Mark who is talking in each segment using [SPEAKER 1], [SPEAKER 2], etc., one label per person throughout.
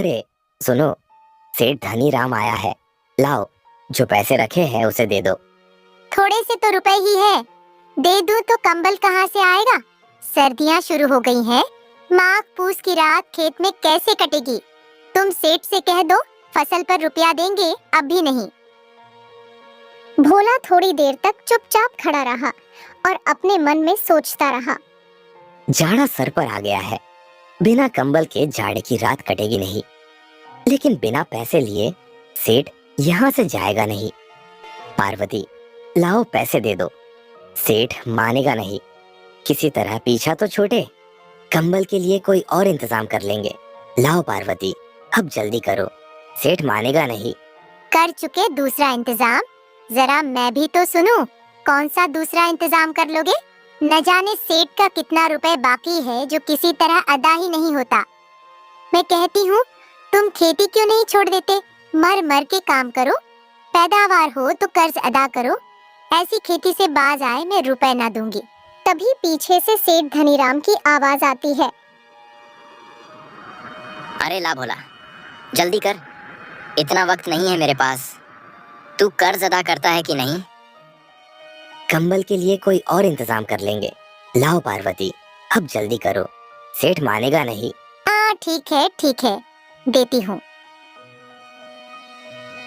[SPEAKER 1] अरे सुनो, सेठ धनी राम आया है। लाओ, जो पैसे रखे हैं उसे दे दो।
[SPEAKER 2] थोड़े से तो रुपए ही है, दे दूं तो कंबल कहाँ से आएगा? सर्दियाँ शुरू हो गई हैं, माघ पूस की रात खेत में कैसे कटेगी? तुम सेठ से कह दो फसल पर रुपया देंगे, अब भी नहीं। भोला थोड़ी देर तक चुपचाप खड़ा रहा और अपने मन में सोचता रहा।
[SPEAKER 1] जाड़ा सर पर आ गया है, बिना कंबल के जाड़े की रात कटेगी नहीं। लेकिन बिना पैसे लिए सेठ यहाँ से जाएगा नहीं। पार्वती, लाओ पैसे दे दो। सेठ मानेगा नहीं, किसी तरह पीछा तो छोटे, कंबल के लिए कोई और इंतजाम कर लेंगे। लाओ पार्वती, अब जल्दी करो, सेठ मानेगा नहीं।
[SPEAKER 2] कर चुके दूसरा इंतजाम, जरा मैं भी तो सुनूं, कौन सा दूसरा इंतजाम कर लोगे? न जाने सेठ का कितना रुपए बाकी है जो किसी तरह अदा ही नहीं होता। मैं कहती हूँ तुम खेती क्यों नहीं छोड़ देते, मर मर के काम करो, पैदावार हो तो कर्ज अदा करो। ऐसी खेती से बाज आए मैं रुपए ना दूंगी। तभी पीछे से सेठ धनीराम की आवाज आती है।
[SPEAKER 3] अरे ला भोला, जल्दी कर, इतना वक्त नहीं है मेरे पास। तू कर्ज अदा करता है कि नहीं?
[SPEAKER 1] कंबल के लिए कोई और इंतजाम कर लेंगे। लाओ पार्वती, अब जल्दी करो, सेठ मानेगा नहीं।
[SPEAKER 2] ठीक है, देती हूँ।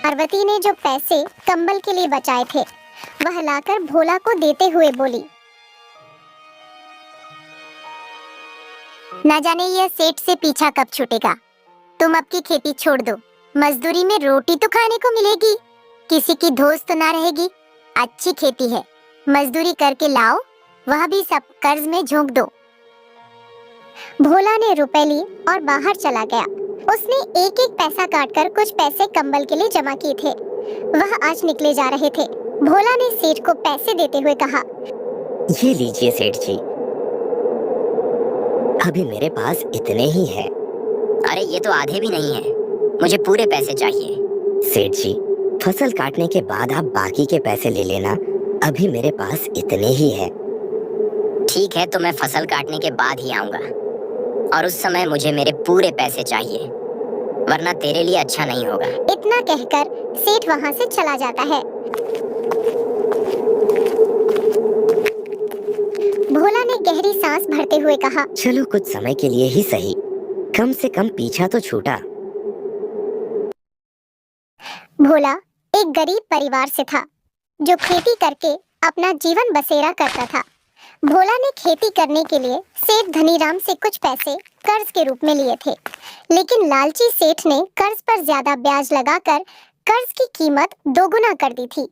[SPEAKER 2] पार्वती ने जो पैसे कंबल के लिए बचाए थे वह लाकर भोला को देते हुए बोली, न जाने यह सेठ से पीछा कब छूटेगा। तुम अब की खेती छोड़ दो, मजदूरी में रोटी तो खाने को मिलेगी, किसी की धोस तो ना रहेगी। अच्छी खेती है, मजदूरी करके लाओ, वह भी सब कर्ज में झोंक दो। भोला ने रुपए लिए और बाहर चला गया। उसने एक एक पैसा काटकर कुछ पैसे कंबल के लिए जमा किए थे। वह आज निकले जा रहे थे। भोला ने सेठ को पैसे देते हुए कहा,
[SPEAKER 1] ये लीजिए सेठ जी, अभी मेरे पास इतने ही है।
[SPEAKER 3] अरे ये तो आधे भी नहीं है, मुझे पूरे पैसे चाहिए।
[SPEAKER 1] सेठ जी, फसल काटने के बाद आप बाकी के पैसे ले लेना, अभी मेरे पास इतने ही है।
[SPEAKER 3] ठीक है, तो मैं फसल काटने के बाद ही आऊंगा और उस समय मुझे मेरे पूरे पैसे चाहिए, वरना तेरे लिए अच्छा नहीं होगा।
[SPEAKER 2] इतना कहकर सेठ वहाँ से चला जाता है। भोला ने गहरी सांस भरते हुए कहा,
[SPEAKER 1] चलो कुछ समय के लिए ही सही, कम से कम पीछा तो छूटा।
[SPEAKER 2] भोला एक गरीब परिवार से था जो खेती करके अपना जीवन बसेरा करता था। भोला ने खेती करने के लिए सेठ धनीराम से कुछ पैसे कर्ज के रूप में लिए थे, लेकिन लालची सेठ ने कर्ज पर ज्यादा ब्याज लगाकर कर्ज की कीमत दोगुना कर दी थी,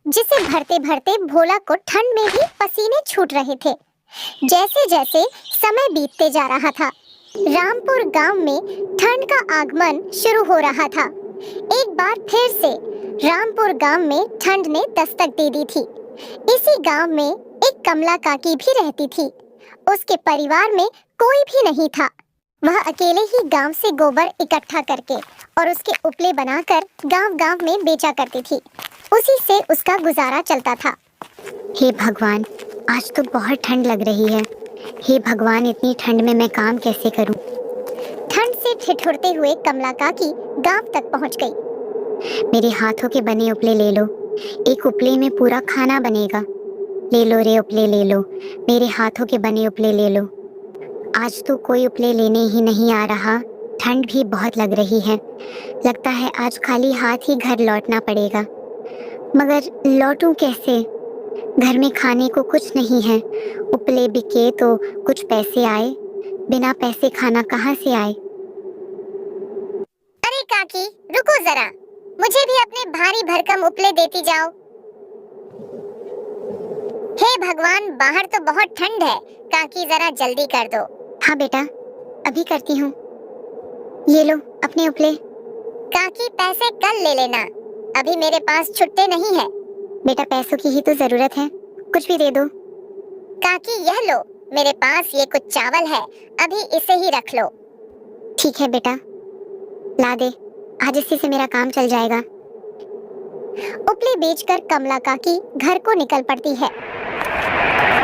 [SPEAKER 2] जिसे भरते भरते भोला को ठंड में भी पसीने छूट रहे थे। जैसे जैसे समय बीतते जा रहा था, रामपुर गांव में ठंड का आगमन शुरू हो रहा था। एक बार फिर से रामपुर गांव में ठंड ने दस्तक दे दी थी। इसी गांव में एक कमला काकी भी रहती थी। उसके परिवार में कोई भी नहीं था। वह अकेले ही गांव से गोबर इकट्ठा करके और उसके उपले बनाकर गांव-गांव में बेचा करती थी। उसी से उसका गुजारा चलता था। हे भगवान, आज तो बहुत ठंड लग रही है। हे भगवान, इतनी ठंड में मैं काम कैसे करूं? ठंड से ठिठुरते हुए कमला काकी गांव तक पहुंच गई। मेरे हाथों के बने उपले ले लो, एक उपले में पूरा खाना बनेगा। ले लो रे उपले, ले लो, मेरे हाथों के बने उपले ले लो। आज तो कोई उपले लेने ही नहीं आ रहा, ठंड भी बहुत लग रही है। लगता है आज खाली हाथ ही घर लौटना पड़ेगा। मगर लौटूं कैसे? घर में खाने को कुछ नहीं है। उपले बिके तो कुछ पैसे आए, बिना पैसे खाना कहाँ से आए? अरे काकी, रुको जरा, मुझे भी अपने भारी भरकम उपले देती जाओ। हे भगवान, बाहर तो बहुत ठंड है, काकी जरा जल्दी कर दो। हाँ बेटा, अभी करती हूँ। ये लो अपने उपले। काकी पैसे कल ले लेना, अभी मेरे पास छुट्टे नहीं है। बेटा पैसों की ही तो जरूरत है, कुछ भी दे दो। काकी यह लो, मेरे पास ये कुछ चावल है, अभी इसे ही रख लो। ठीक है बेटा, ला दे, आज इसी से मेरा काम चल जाएगा। उपले बेचकर कमला काकी घर को निकल पड़ती है।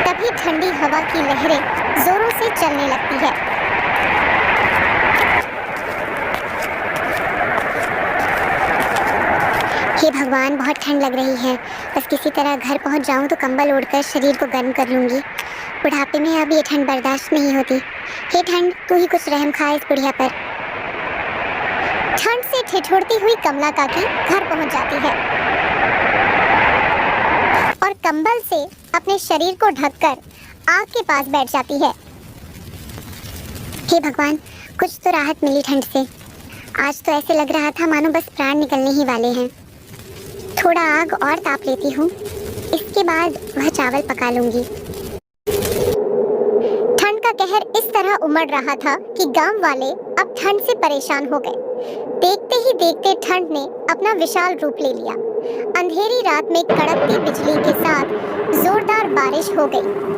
[SPEAKER 2] तभी ठंडी हवा की लहरें जोरों से चलने लगती है। हे भगवान, बहुत ठंड लग रही है। बस किसी तरह घर पहुंच जाऊं तो कंबल ओढ़कर शरीर को गर्म कर लूंगी। बुढ़ापे में अब ये ठंड बर्दाश्त नहीं होती। हे ठंड, तू ही कुछ रहम खा इस बुढ़िया पर। ठंड से ठिठुरती हुई कमला काकी घर पहुंच जाती है और कंबल से अपने शरीर को ढककर आग के पास बैठ जाती है। हे भगवान, कुछ तो राहत मिली ठंड से। आज तो ऐसे लग रहा था मानो बस प्राण निकलने ही वाले हैं। थोड़ा आग और ताप लेती हूँ, इसके बाद वह चावल पका लूंगी। ठंड का कहर इस तरह उमड़ रहा था कि गांव वाले अब ठंड से परेशान हो गए। देखते ही देखते ठंड ने अपना विशाल रूप ले लिया। अंधेरी रात में कड़कती बिजली के साथ जोरदार बारिश हो गई।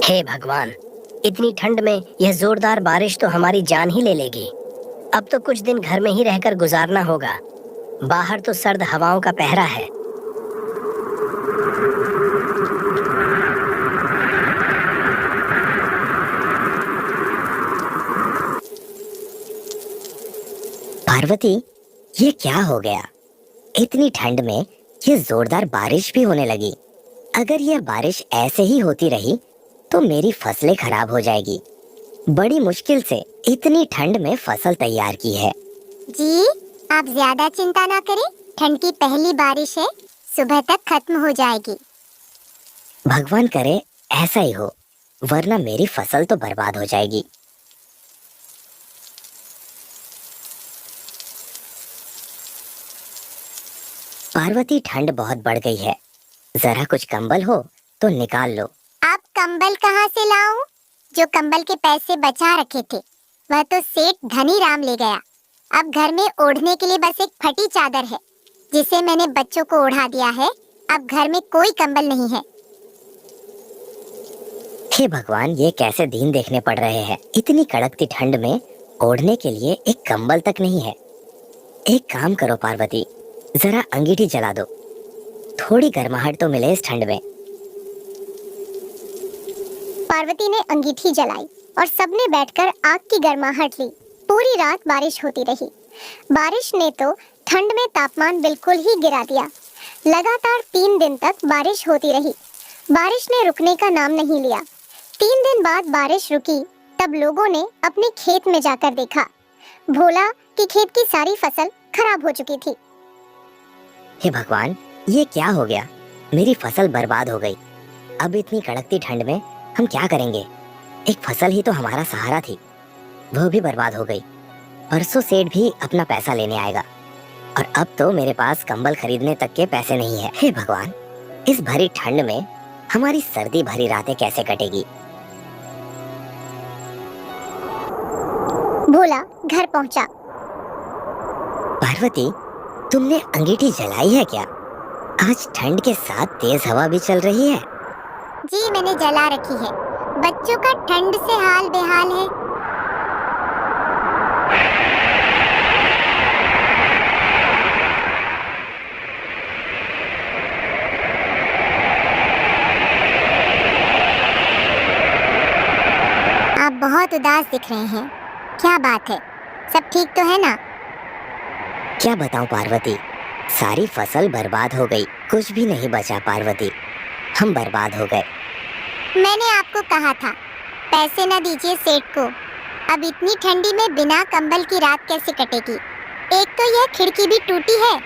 [SPEAKER 3] हे भगवान, इतनी ठंड में यह जोरदार बारिश तो हमारी जान ही ले लेगी। अब तो कुछ दिन घर में ही रहकर गुजारना होगा। बाहर तो सर्द हवाओं का पहरा है।
[SPEAKER 1] पार्वती, ये क्या हो गया? इतनी ठंड में ये जोरदार बारिश भी होने लगी। अगर यह बारिश ऐसे ही होती रही तो मेरी फसलें खराब हो जाएगी। बड़ी मुश्किल से इतनी ठंड में फसल तैयार की है।
[SPEAKER 2] जी, आप ज्यादा चिंता ना करें। ठंड की पहली बारिश है, सुबह तक खत्म हो जाएगी।
[SPEAKER 1] भगवान करे ऐसा ही हो, वरना मेरी फसल तो बर्बाद हो जाएगी। पार्वती, ठंड बहुत बढ़ गई है। जरा कुछ कंबल हो तो निकाल लो।
[SPEAKER 2] आप कंबल कहाँ से लाऊं? जो कंबल के पैसे बचा रखे थे वह तो सेठ धनी राम ले गया। अब घर में ओढ़ने के लिए बस एक फटी चादर है जिसे मैंने बच्चों को ओढ़ा दिया है। अब घर में कोई कंबल नहीं है।
[SPEAKER 1] हे भगवान, ये कैसे दिन देखने पड़ रहे हैं। इतनी कड़कती ठंड में ओढ़ने के लिए एक कंबल तक नहीं है। एक काम करो पार्वती, जरा अंगीठी जला दो, थोड़ी गर्माहट तो मिले इस ठंड में।
[SPEAKER 2] पार्वती ने अंगीठी जलाई और सबने बैठकर आग की गर्माहट ली। पूरी रात बारिश होती रही। बारिश ने तो ठंड में तापमान बिल्कुल ही गिरा दिया। लगातार 3 दिन तक बारिश होती रही। बारिश ने रुकने का नाम नहीं लिया। 3 दिन बाद बारिश रुकी, तब लोगों ने अपने खेत में जाकर देखा। भोला की खेत की सारी फसल खराब हो चुकी थी।
[SPEAKER 1] हे भगवान, ये क्या हो गया? मेरी फसल बर्बाद हो गई। अब इतनी कड़कती ठंड में हम क्या करेंगे? एक फसल ही तो हमारा सहारा थी, वो भी बर्बाद हो गई। परसों सेठ भी अपना पैसा लेने आएगा और अब तो मेरे पास कंबल खरीदने तक के पैसे नहीं है। हे भगवान, इस भरी ठंड में हमारी सर्दी भरी रातें कैसे कटेगी?
[SPEAKER 2] भोला घर पहुंचा।
[SPEAKER 1] पार्वती, तुमने अंगीठी जलाई है क्या? आज ठंड के साथ तेज हवा भी चल रही है।
[SPEAKER 2] जी, मैंने जला रखी है। बच्चों का ठंड से हाल बेहाल है। आप बहुत उदास दिख रहे हैं। क्या बात है? सब ठीक तो है ना?
[SPEAKER 1] क्या बताऊं पार्वती, सारी फसल बर्बाद हो गई, कुछ भी नहीं बचा पार्वती। हम बर्बाद हो गए।
[SPEAKER 2] मैंने आपको कहा था पैसे न दीजिए सेठ को। अब इतनी ठंडी में बिना कंबल की रात कैसे कटेगी? एक तो यह खिड़की भी टूटी है।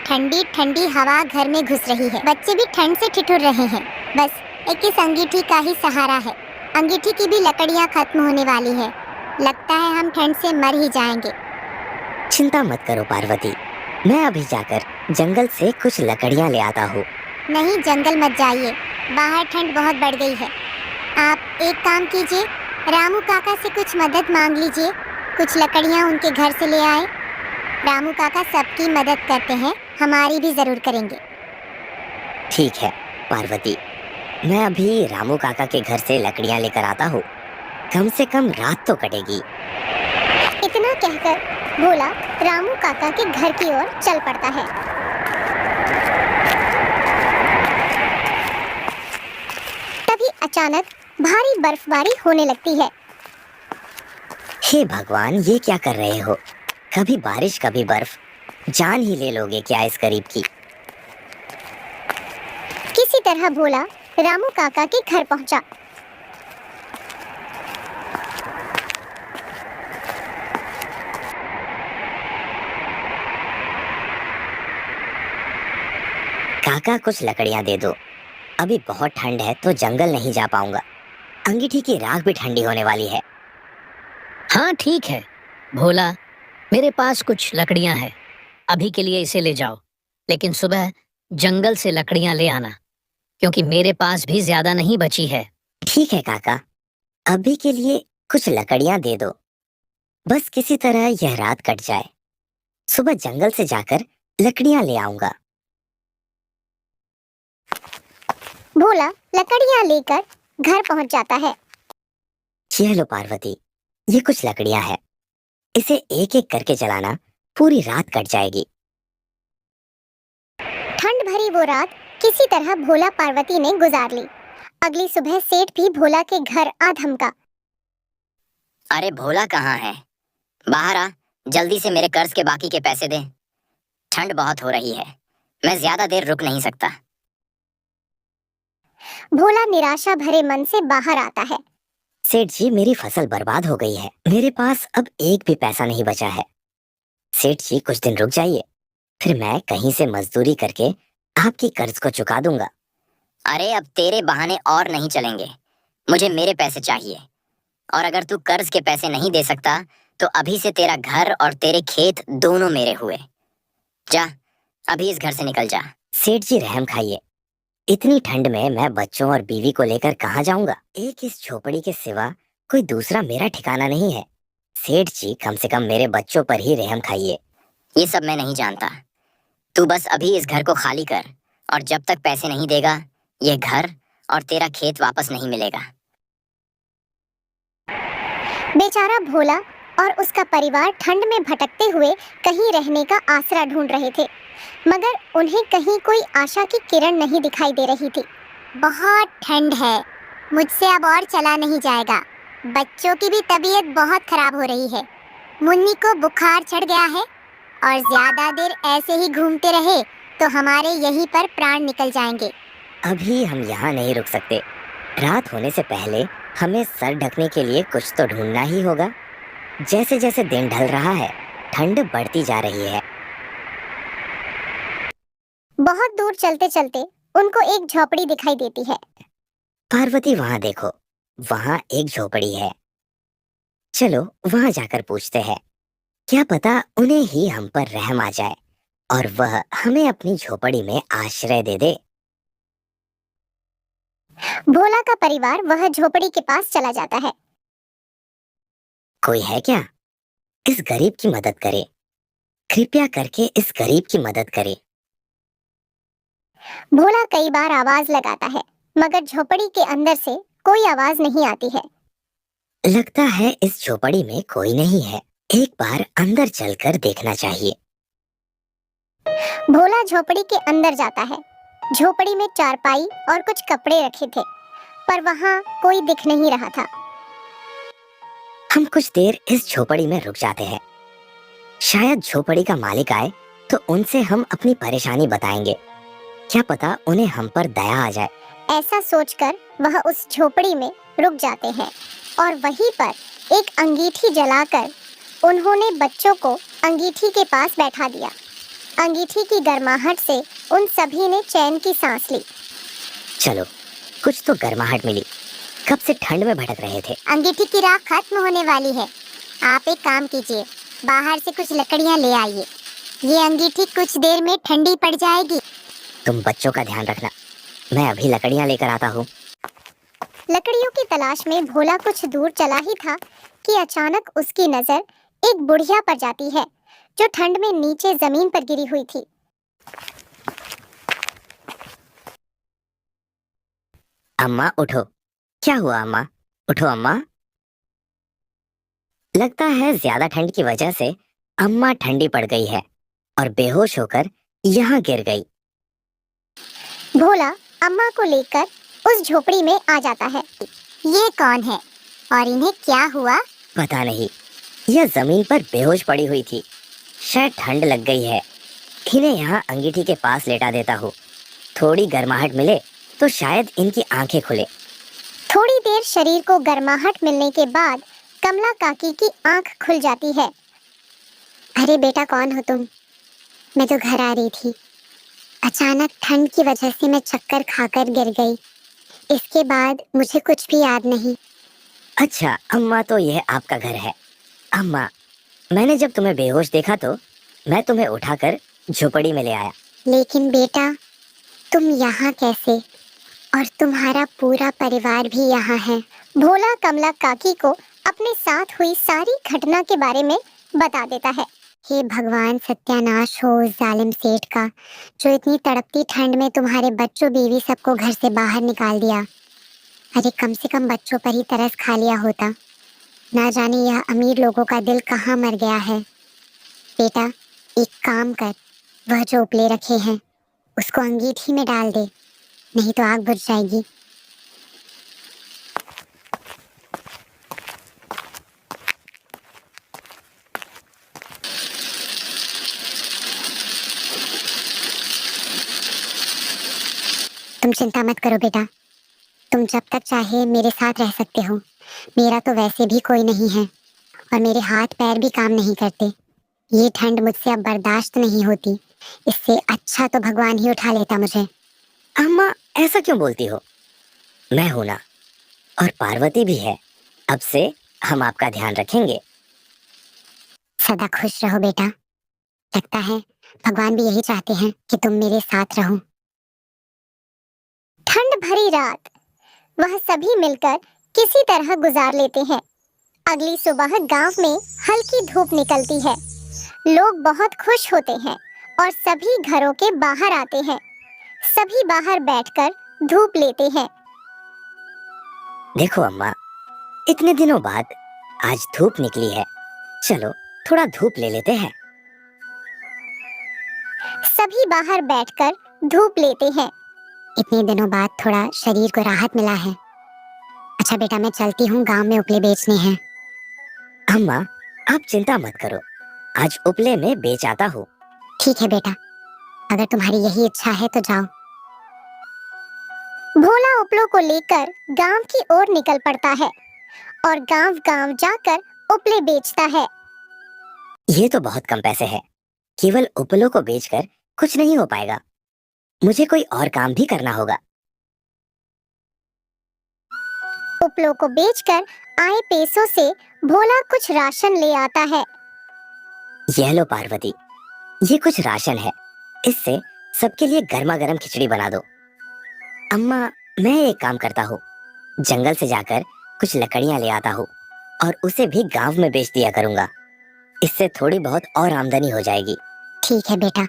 [SPEAKER 2] ठंडी ठंडी हवा घर में घुस रही है। बच्चे भी ठंड से ठिठुर रहे हैं। बस एक इस अंगीठी का ही सहारा है। अंगीठी की भी लकड़ियां खत्म होने वाली है। लगता है हम ठंड से मर ही जाएंगे।
[SPEAKER 1] चिंता मत करो पार्वती, मैं अभी जाकर जंगल से कुछ लकड़ियां ले आता हूँ।
[SPEAKER 2] नहीं, जंगल मत जाइए, बाहर ठंड बहुत बढ़ गई है। आप एक काम कीजिए, रामू काका से कुछ मदद मांग लीजिए। कुछ लकड़ियाँ उनके घर से ले आए। रामू काका सबकी मदद करते हैं, हमारी भी जरूर करेंगे।
[SPEAKER 1] ठीक है पार्वती, मैं अभी रामू काका के घर से लकड़ियां लेकर आता हूँ। कम से कम रात तो कटेगी।
[SPEAKER 2] इतना कहकर भोला रामू काका के घर की ओर चल पड़ता है। अचानक भारी बर्फबारी होने लगती है।
[SPEAKER 1] हे भगवान, ये क्या कर रहे हो? कभी बारिश कभी बर्फ, जान ही ले लोगे क्या इस गरीब की?
[SPEAKER 2] किसी तरह भोला रामू काका के घर पहुंचा।
[SPEAKER 1] काका, कुछ लकड़ियां दे दो। अभी बहुत ठंड है तो जंगल नहीं जा पाऊंगा। अंगीठी की राख भी ठंडी होने वाली है।
[SPEAKER 3] हाँ ठीक है भोला, मेरे पास कुछ लकड़ियां हैं, अभी के लिए इसे ले जाओ, लेकिन सुबह जंगल से लकड़ियां ले आना, क्योंकि मेरे पास भी ज्यादा नहीं बची है।
[SPEAKER 1] ठीक है काका, अभी के लिए कुछ लकड़ियां दे दो। बस किसी तरह यह रात कट जाए। सुबह जंगल से जाकर लकड़ियां ले आऊंगा।
[SPEAKER 2] भोला लकड़ियां लेकर घर पहुंच जाता है।
[SPEAKER 1] ये लो पार्वती, ये कुछ लकड़ियां हैं। इसे एक एक करके जलाना, पूरी रात कट जाएगी।
[SPEAKER 2] ठंड भरी वो रात किसी तरह भोला पार्वती ने गुजार ली। अगली सुबह सेठ भी भोला के घर आ धमका।
[SPEAKER 1] अरे भोला कहाँ है? बाहर आ, जल्दी से मेरे कर्ज के बाकी के पैसे दे। ठंड बहुत हो रही है, मैं ज्यादा देर रुक नहीं सकता।
[SPEAKER 2] भोला निराशा भरे मन से बाहर आता है।
[SPEAKER 1] सेठ जी, मेरी फसल बर्बाद हो गई है। मेरे पास अब एक भी पैसा नहीं बचा है। सेठ जी, कुछ दिन रुक जाइए, फिर मैं कहीं से मजदूरी करके आपकी कर्ज को चुका दूंगा। अरे अब तेरे बहाने और नहीं चलेंगे, मुझे मेरे पैसे चाहिए। और अगर तू कर्ज के पैसे नहीं दे सकता तो अभी से तेरा घर और तेरे खेत दोनों मेरे हुए। जा, अभी इस घर से निकल जा। सेठ जी रहम खाइए, इतनी ठंड में मैं बच्चों और बीवी को लेकर कहाँ जाऊंगा? एक इस झोपड़ी के सिवा कोई दूसरा मेरा ठिकाना नहीं है। सेठ जी, कम से कम मेरे बच्चों पर ही रहम खाइए। ये सब मैं नहीं जानता, तू बस अभी इस घर को खाली कर, और जब तक पैसे नहीं देगा ये घर और तेरा खेत वापस नहीं मिलेगा।
[SPEAKER 2] बेचारा भोला और उसका परिवार ठंड में भटकते हुए कहीं रहने का आसरा ढूंढ रहे थे, मगर उन्हें कहीं कोई आशा की किरण नहीं दिखाई दे रही थी। बहुत ठंड है, मुझसे अब और चला नहीं जाएगा। बच्चों की भी तबीयत बहुत खराब हो रही है। मुन्नी को बुखार चढ़ गया है, और ज्यादा देर ऐसे ही घूमते रहे तो हमारे यहीं पर प्राण निकल जाएंगे।
[SPEAKER 1] अभी हम यहाँ नहीं रुक सकते। रात होने से पहले हमें सर ढकने के लिए कुछ तो ढूंढना ही होगा। जैसे जैसे दिन ढल रहा है, ठंड बढ़ती जा रही है।
[SPEAKER 2] बहुत दूर चलते चलते उनको एक झोपड़ी दिखाई देती है।
[SPEAKER 1] पार्वती, वहां देखो, वहां एक झोपड़ी है। चलो वहां जाकर पूछते हैं, क्या पता उन्हें ही हम पर रहम आ जाए और वह हमें अपनी झोपड़ी में आश्रय दे दे।
[SPEAKER 2] भोला का परिवार वह झोपड़ी के पास चला जाता है।
[SPEAKER 1] कोई है क्या? इस गरीब की मदद करे, कृपया करके इस गरीब की मदद करे।
[SPEAKER 2] भोला कई बार आवाज लगाता है, मगर झोपड़ी के अंदर से कोई आवाज नहीं आती है।
[SPEAKER 1] लगता है इस झोपड़ी में कोई नहीं है, एक बार अंदर चलकर देखना चाहिए।
[SPEAKER 2] भोला झोपड़ी के अंदर जाता है। झोपड़ी में चारपाई और कुछ कपड़े रखे थे, पर वहाँ कोई दिख नहीं रहा था।
[SPEAKER 1] हम कुछ देर इस झोपड़ी में रुक जाते हैं। शायद झोपड़ी का मालिक आए तो उनसे हम अपनी परेशानी बताएंगे। क्या पता उन्हें हम पर दया आ जाए।
[SPEAKER 2] ऐसा सोचकर वह उस झोपड़ी में रुक जाते हैं, और वहीं पर एक अंगीठी जलाकर उन्होंने बच्चों को अंगीठी के पास बैठा दिया। अंगीठी की गर्माहट से उन सभी ने चैन की सांस ली।
[SPEAKER 1] चलो, कुछ तो गर्माहट मिली, कब से ठंड में भटक रहे थे।
[SPEAKER 2] अंगीठी की राख खत्म होने वाली है। आप एक काम कीजिए, बाहर से कुछ लकड़ियां ले आइए। ये अंगीठी कुछ देर में ठंडी पड़ जाएगी।
[SPEAKER 1] तुम बच्चों का ध्यान रखना, मैं अभी लकड़ियां लेकर आता हूँ।
[SPEAKER 2] लकड़ियों की तलाश में भोला कुछ दूर चला ही था कि अचानक उसकी नजर एक बुढ़िया पर जाती है, जो ठंड में नीचे जमीन पर गिरी हुई थी।
[SPEAKER 1] अम्मा उठो। क्या हुआ अम्मा? उठो अम्मा। लगता है ज्यादा ठंड की वजह से अम्मा ठंडी पड़ गई है और बेहोश होकर यहाँ गिर गई।
[SPEAKER 2] भोला अम्मा को लेकर उस झोपड़ी में आ जाता है। ये कौन है और इन्हें क्या हुआ?
[SPEAKER 1] पता नहीं, यह जमीन पर बेहोश पड़ी हुई थी। शायद ठंड लग गई है। इन्हें यहाँ अंगीठी के पास लेटा देता हूँ। थोड़ी गर्माहट मिले तो शायद इनकी आंखें खुले।
[SPEAKER 2] थोड़ी देर शरीर को गर्माहट मिलने के बाद कमला काकी की आंख खुल जाती है। अरे बेटा, कौन हो तुम? मैं तो घर आ रही थी। अचानक ठंड की वजह से मैं चक्कर खाकर गिर गई। इसके बाद मुझे कुछ भी याद नहीं।
[SPEAKER 1] अच्छा अम्मा, तो यह आपका घर है। अम्मा, मैंने जब तुम्हें बेहोश देखा तो मैं तुम्हें उठाकर झोपड़ी में ले आया।
[SPEAKER 2] लेकिन बेटा, तुम यहाँ कैसे? और तुम्हारा पूरा परिवार भी यहाँ है। भोला कमला काकी को अपने साथ हुई सारी घटना के बारे में बता देता है। हे भगवान, सत्यानाश हो उस जालिम सेठ का, जो इतनी तड़पती ठंड में तुम्हारे बच्चों बीवी सबको घर से बाहर निकाल दिया। अरे कम से कम बच्चों पर ही तरस खा लिया होता। ना जाने यह अमीर लोगों का दिल कहाँ मर गया है। बेटा, एक काम कर, वह जो उपले रखे हैं उसको अंगीठी में डाल दे, नहीं तो आग बुझ जाएगी। तुम चिंता मत करो बेटा, तुम जब तक चाहे मेरे साथ रह सकते हो। मेरा तो वैसे भी कोई नहीं है और मेरे हाथ पैर भी काम नहीं करते। ये ठंड मुझसे अब बर्दाश्त नहीं होती। इससे अच्छा तो भगवान ही उठा लेता मुझे।
[SPEAKER 1] अम्मा, ऐसा क्यों बोलती हो? मैं हूं ना, और पार्वती भी है। अब से हम आपका ध्यान रखेंगे।
[SPEAKER 2] सदा खुश रहो बेटा। लगता है भगवान भी यही चाहते हैं कि तुम मेरे साथ रहो। ठंड भरी रात वह सभी मिलकर किसी तरह गुजार लेते हैं। अगली सुबह गांव में हल्की धूप निकलती है। लोग बहुत खुश होते हैं और सभी घरों के बाहर आते हैं। सभी बाहर बैठकर धूप लेते हैं।
[SPEAKER 1] देखो अम्मा, इतने दिनों बाद आज धूप निकली है। चलो थोड़ा धूप ले लेते हैं।
[SPEAKER 2] सभी बाहर बैठकर धूप लेते हैं। इतने दिनों बाद थोड़ा शरीर को राहत मिला है। अच्छा बेटा, मैं चलती हूँ, गांव में उपले बेचने हैं।
[SPEAKER 1] अम्मा, आप चिंता मत करो, आज उपले में बेच आता हूँ।
[SPEAKER 2] ठीक है बेटा, अगर तुम्हारी यही इच्छा है तो जाओ। भोला उपलों को लेकर गांव की ओर निकल पड़ता है और गांव-गांव जाकर उपले बेचता है।
[SPEAKER 1] ये तो बहुत कम पैसे है। केवल उपलों को बेचकर कुछ नहीं हो पाएगा। मुझे कोई और काम भी करना होगा।
[SPEAKER 2] उपलों को बेचकर आए पैसों से भोला कुछ राशन ले आता है।
[SPEAKER 1] यह लो पार्वती, ये कुछ राशन है। इससे सबके लिए गर्मा गर्म खिचड़ी बना दो। अम्मा, मैं एक काम करता हूँ, जंगल से जाकर कुछ लकड़ियाँ ले आता हूँ और उसे भी गांव में बेच दिया करूँगा। इससे थोड़ी बहुत और आमदनी हो जाएगी।
[SPEAKER 2] ठीक है बेटा,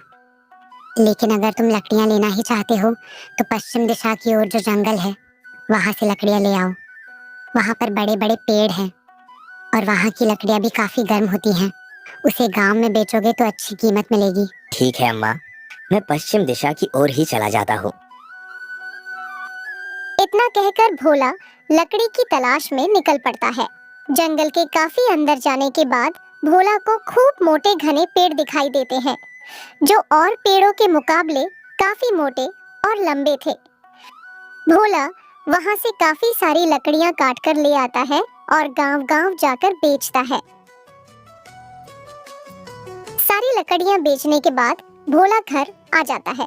[SPEAKER 2] लेकिन अगर तुम लकड़ियाँ लेना ही चाहते हो तो पश्चिम दिशा की ओर जो जंगल है वहाँ से लकड़ियाँ ले आओ। वहाँ पर बड़े बड़े पेड़ हैं और वहाँ की लकड़ियाँ भी काफी गर्म होती हैं। उसे गांव में बेचोगे तो अच्छी कीमत मिलेगी।
[SPEAKER 1] ठीक है अम्मा, मैं पश्चिम दिशा की ओर ही चला जाता हूँ।
[SPEAKER 2] इतना कहकर भोला लकड़ी की तलाश में निकल पड़ता है। जंगल के काफी अंदर जाने के बाद भोला को खूब मोटे घने पेड़ दिखाई देते हैं, जो और पेड़ों के मुकाबले काफी मोटे और लंबे थे। भोला वहां से काफी सारी लकड़ियां काटकर ले आता है और गांव-गांव जाकर बेचता है। सारी लकड़ियां बेचने के बाद भोला घर आ जाता है।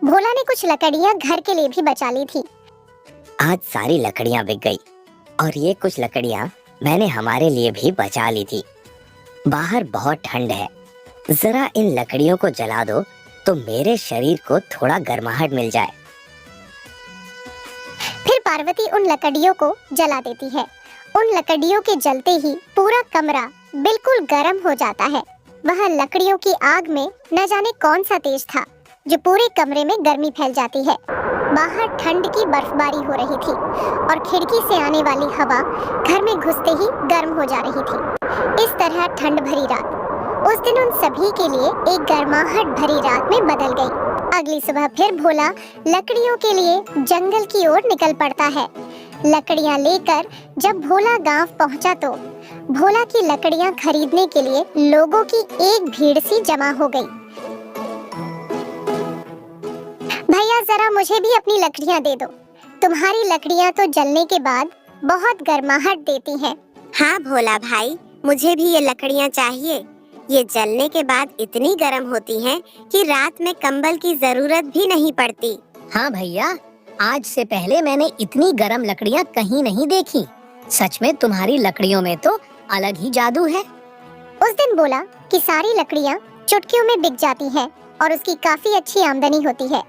[SPEAKER 2] भोला ने कुछ लकड़ियां घर के लिए भी बचा ली थी।
[SPEAKER 1] आज सारी लकड़ियाँ बिक गई और ये कुछ लकड़ियाँ मैंने हमारे लिए भी बचा ली थी। बाहर बहुत ठंड है, जरा इन लकड़ियों को जला दो तो मेरे शरीर को थोड़ा गर्माहट मिल जाए।
[SPEAKER 2] फिर पार्वती उन लकड़ियों को जला देती है। उन लकड़ियों के जलते ही पूरा कमरा बिल्कुल गर्म हो जाता है। वह लकड़ियों की आग में न जाने कौन सा तेज था जो पूरे कमरे में गर्मी फैल जाती है। बाहर ठंड की बर्फबारी हो रही थी और खिड़की से आने वाली हवा घर में घुसते ही गर्म हो जा रही थी। इस तरह ठंड भरी रात उस दिन उन सभी के लिए एक गर्माहट भरी रात में बदल गई। अगली सुबह फिर भोला लकड़ियों के लिए जंगल की ओर निकल पड़ता है। लकड़ियां लेकर जब भोला गांव पहुंचा तो भोला की लकड़ियां खरीदने के लिए लोगों की एक भीड़ सी जमा हो गई। भैया जरा मुझे भी अपनी लकड़ियां दे दो, तुम्हारी लकड़ियां तो जलने के बाद बहुत गर्माहट देती हैं।
[SPEAKER 4] हाँ भोला भाई, मुझे भी ये लकड़ियाँ चाहिए। ये जलने के बाद इतनी गर्म होती हैं कि रात में कंबल की जरूरत भी नहीं पड़ती।
[SPEAKER 3] हाँ भैया, आज से पहले मैंने इतनी गर्म लकड़ियाँ कहीं नहीं देखी। सच में तुम्हारी लकड़ियों में तो अलग ही जादू है।
[SPEAKER 2] उस दिन बोला कि सारी लकड़ियां चुटकियों में बिक जाती हैं और उसकी काफी अच्छी आमदनी होती है।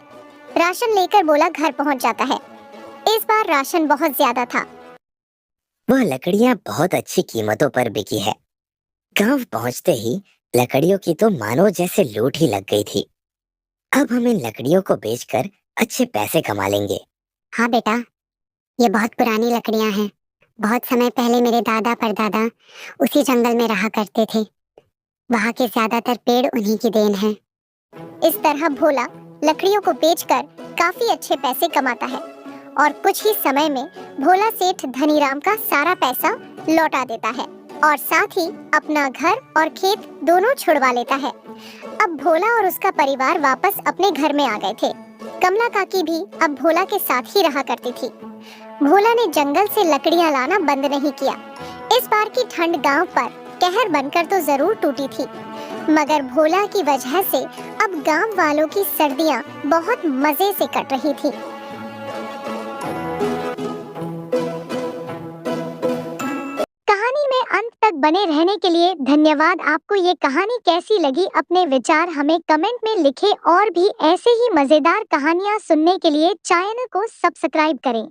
[SPEAKER 2] राशन लेकर बोला घर पहुंच जाता है। इस बार राशन बहुत ज्यादा था।
[SPEAKER 1] वह लकड़ियां बहुत अच्छी कीमतों पर बिकी है। गांव पहुंचते ही लकड़ियों की तो मानो जैसे लूट ही लग गई थी। अब हम इन लकड़ियों को बेचकर अच्छे पैसे कमा लेंगे।
[SPEAKER 2] हाँ बेटा, ये बहुत पुरानी लकड़ियां हैं। बहुत समय पहले मेरे दादा परदादा उसी जंगल में रहा करते थे। वहाँ के ज्यादातर पेड़ उन्हीं की देन है। इस तरह भोला लकड़ियों को बेचकर काफी अच्छे पैसे कमाता है और कुछ ही समय में भोला सेठ धनीराम का सारा पैसा लौटा देता है और साथ ही अपना घर और खेत दोनों छुड़वा लेता है। अब भोला और उसका परिवार वापस अपने घर में आ गए थे। कमला काकी भी अब भोला के साथ ही रहा करती थी। भोला ने जंगल से लकड़ियां लाना बंद नहीं किया। इस बार की ठंड गांव पर कहर बनकर तो जरूर टूटी थी, मगर भोला की वजह से अब गांव वालों की सर्दियां बहुत मजे से कट रही थी। कहानी में अंत तक बने रहने के लिए धन्यवाद। आपको ये कहानी कैसी लगी, अपने विचार हमें कमेंट में लिखें और भी ऐसे ही मजेदार कहानियां सुनने के लिए चैनल को सब्सक्राइब करें।